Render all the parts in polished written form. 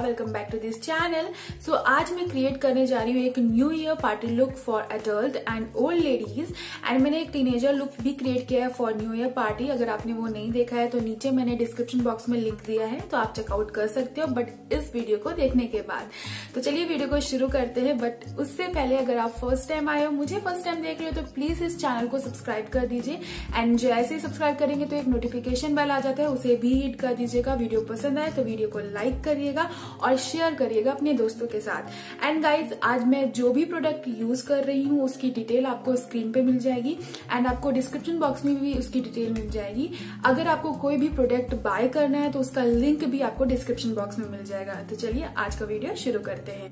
Welcome back to this channel. So आज मैं create करने जा रही हूँ एक new year party look for adult and old ladies and मैंने एक टीनेजर लुक भी क्रिएट किया है फॉर न्यू ईयर पार्टी। अगर आपने वो नहीं देखा है तो नीचे मैंने डिस्क्रिप्शन बॉक्स में लिंक दिया है, तो आप चेकआउट कर सकते हो बट इस वीडियो को देखने के बाद। तो चलिए वीडियो को शुरू करते हैं, बट उससे पहले अगर आप फर्स्ट टाइम आए हो, मुझे फर्स्ट टाइम देख रहे हो, तो प्लीज इस चैनल को सब्सक्राइब कर दीजिए एंड जैसे ही सब्सक्राइब करेंगे तो एक नोटिफिकेशन बेल आ जाता है, उसे भी हिट कर दीजिएगा। वीडियो पसंद आए तो वीडियो को लाइक करिएगा और शेयर करिएगा अपने दोस्तों के साथ। एंड गाइज, आज मैं जो भी प्रोडक्ट यूज कर रही हूँ उसकी डिटेल आपको स्क्रीन पे मिल जाएगी एंड आपको डिस्क्रिप्शन बॉक्स में भी उसकी डिटेल मिल जाएगी। अगर आपको कोई भी प्रोडक्ट बाय करना है तो उसका लिंक भी आपको डिस्क्रिप्शन बॉक्स में मिल जाएगा। तो चलिए आज का वीडियो शुरू करते हैं।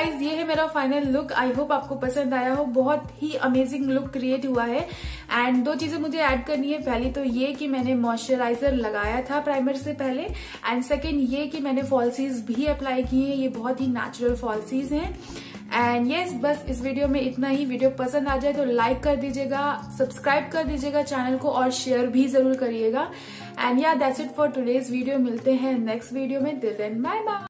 गाइज ये है मेरा फाइनल लुक। आई होप आपको पसंद आया हो। बहुत ही अमेजिंग लुक क्रिएट हुआ है। एंड 2 चीजें मुझे ऐड करनी है। पहली तो ये कि मैंने मॉइस्चराइजर लगाया था प्राइमर से पहले, एंड सेकेंड ये कि मैंने फॉल्सीज भी अप्लाई किए हैं। ये बहुत ही नेचुरल फॉल्सीज हैं। एंड यस, बस इस वीडियो में इतना ही। वीडियो पसंद आ जाए तो लाइक कर दीजिएगा, सब्सक्राइब कर दीजिएगा चैनल को और शेयर भी जरूर करिएगा। And yeah that's it for today's video. मिलते हैं नेक्स्ट वीडियो में। Till then bye bye.